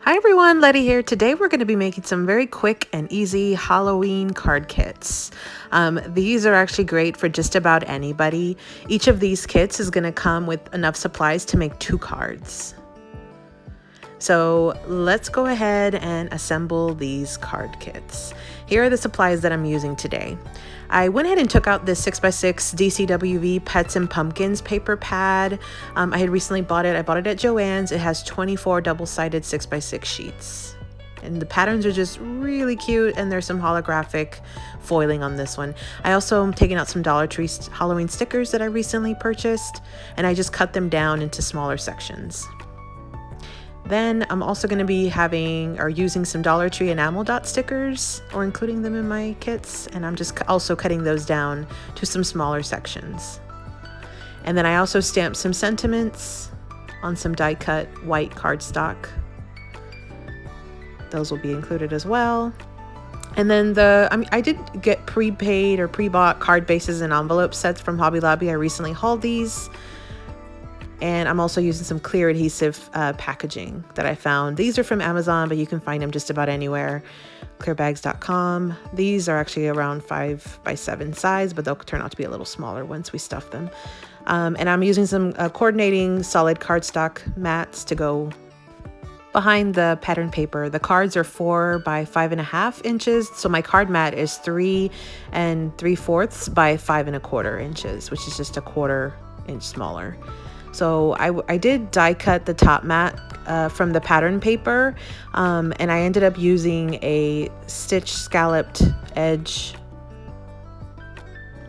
Hi everyone, Letty here. Today we're going to be making some very quick and easy Halloween card kits. These are actually great for just about anybody. Each of these kits is going to come with enough supplies to make 2 cards. So let's go ahead and assemble these card kits. Here are the supplies that I'm using today. I went ahead and took out this 6x6 DCWV Pets and Pumpkins paper pad. I had recently bought it. I bought it at Joann's. It has 24 double-sided 6x6 sheets. And the patterns are just really cute, and there's some holographic foiling on this one. I also am taking out some Dollar Tree Halloween stickers that I recently purchased, and I just cut them down into smaller sections. Then I'm also going to be using some Dollar Tree enamel dot stickers, or including them in my kits, and I'm just also cutting those down to some smaller sections. And then I also stamped some sentiments on some die cut white cardstock. Those will be included as well. And then I did get prepaid or pre-bought card bases and envelope sets from Hobby Lobby. I recently hauled these. And I'm also using some clear adhesive packaging that I found. These are from Amazon, but you can find them just about anywhere. Clearbags.com. These are actually around 5x7 size, but they'll turn out to be a little smaller once we stuff them. And I'm using some coordinating solid cardstock mats to go behind the pattern paper. The cards are 4 by 5.5 inches. So my card mat is 3 3/4 by 5 1/4 inches, which is just a 1/4 inch smaller. So I did die cut the top mat from the pattern paper, and I ended up using a stitch scalloped edge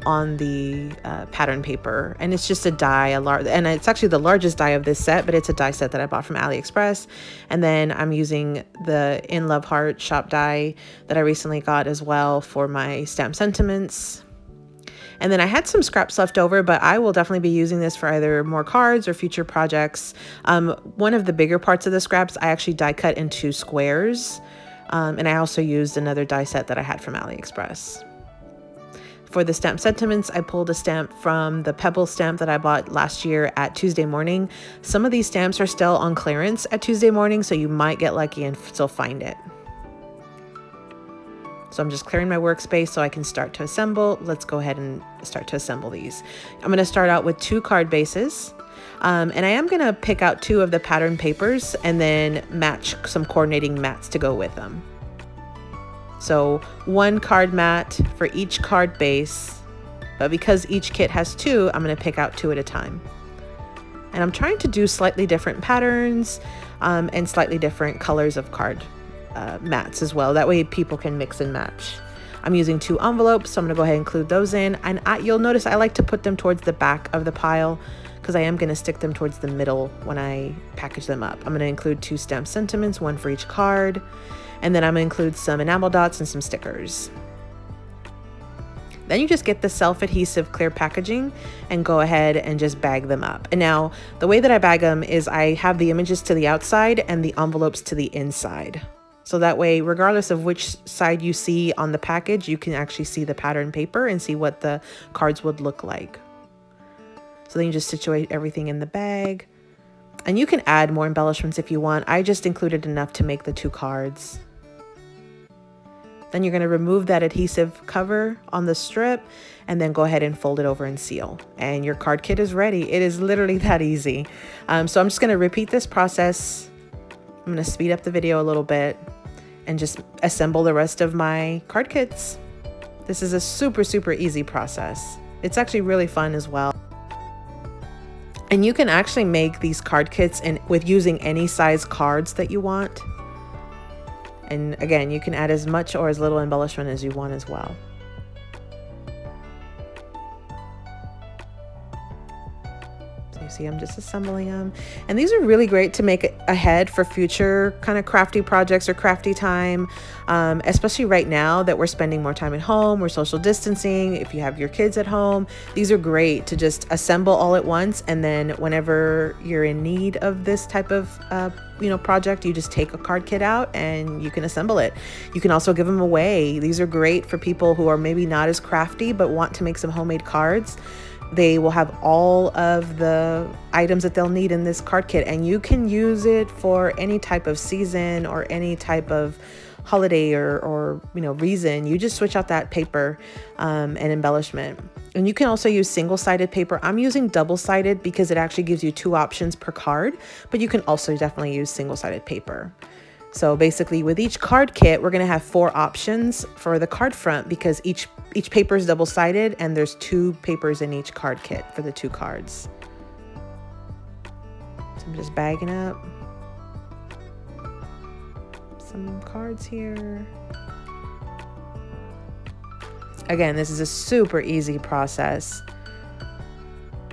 on the pattern paper, and it's just a die, and it's actually the largest die of this set, but it's a die set that I bought from AliExpress. And then I'm using the inloveart shop die that I recently got as well for my stamp sentiments. And then I had some scraps left over, but I will definitely be using this for either more cards or future projects. One of the bigger parts of the scraps, I actually die cut into squares. And I also used another die set that I had from AliExpress. For the stamp sentiments, I pulled a stamp from the Pebble stamp that I bought last year at Tuesday Morning. Some of these stamps are still on clearance at Tuesday Morning, so you might get lucky and still find it. So I'm just clearing my workspace so I can start to assemble. Let's go ahead and start to assemble these. I'm going to start out with 2 card bases. And I am going to pick out 2 of the pattern papers and then match some coordinating mats to go with them. So 1 card mat for each card base, but because each kit has 2, I'm going to pick out 2 at a time. And I'm trying to do slightly different patterns and slightly different colors of card mats as well. That way people can mix and match. I'm using 2 envelopes, so I'm going to go ahead and include those in. And you'll notice I like to put them towards the back of the pile because I am going to stick them towards the middle when I package them up. I'm going to include 2 stamp sentiments, 1 for each card. And then I'm going to include some enamel dots and some stickers. Then you just get the self-adhesive clear packaging and go ahead and just bag them up. And now the way that I bag them is I have the images to the outside and the envelopes to the inside. So that way, regardless of which side you see on the package, you can actually see the pattern paper and see what the cards would look like. So then you just situate everything in the bag. And you can add more embellishments if you want. I just included enough to make the 2 cards. Then you're going to remove that adhesive cover on the strip and then go ahead and fold it over and seal. And your card kit is ready. It is literally that easy. So I'm just going to repeat this process. I'm going to speed up the video a little bit and just assemble the rest of my card kits. This is a super, super easy process. It's actually really fun as well. And you can actually make these card kits with using any size cards that you want. And again, you can add as much or as little embellishment as you want as well. So you see I'm just assembling them. And these are really great to make ahead for future kind of crafty projects or crafty time, especially right now that we're spending more time at home, we're social distancing. If you have your kids at home, these are great to just assemble all at once. And then whenever you're in need of this type of project, you just take a card kit out and you can assemble it. You can also give them away. These are great for people who are maybe not as crafty but want to make some homemade cards. They will have all of the items that they'll need in this card kit, and you can use it for any type of season or any type of holiday or reason. You just switch out that paper and embellishment. And you can also use single-sided paper. I'm using double-sided because it actually gives you 2 options per card, but you can also definitely use single-sided paper. So basically with each card kit, we're going to have 4 options for the card front because each paper is double-sided and there's 2 papers in each card kit for the 2 cards. So I'm just bagging up some cards here. Again, this is a super easy process,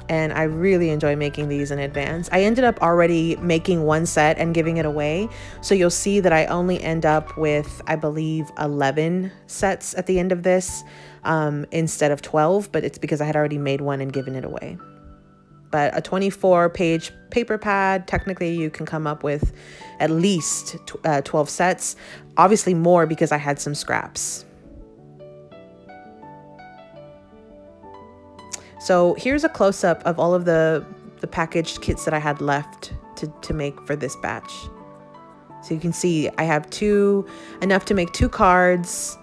and I really enjoy making these in advance. I ended up already making 1 set and giving it away. So you'll see that I only end up with, I believe, 11 sets at the end of this instead of 12, but it's because I had already made 1 and given it away. But a 24-page paper pad, technically you can come up with at least 12 sets, obviously more because I had some scraps. So here's a close-up of all of the packaged kits that I had left to make for this batch. So you can see I have enough to make 2 cards.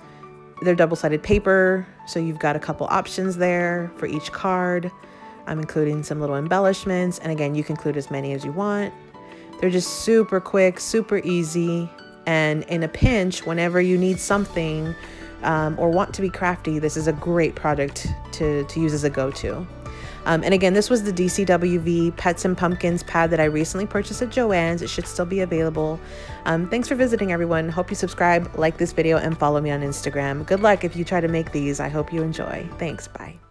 They're double-sided paper, so you've got a couple options there for each card. I'm including some little embellishments, and again, you can include as many as you want. They're just super quick, super easy, and in a pinch, whenever you need something or want to be crafty, this is a great project to use as a go-to. And again, this was the DCWV Pets and Pumpkins pad that I recently purchased at Joann's. It should still be available. Thanks for visiting, everyone. Hope you subscribe, like this video, and follow me on Instagram. Good luck if you try to make these. I hope you enjoy. Thanks. Bye.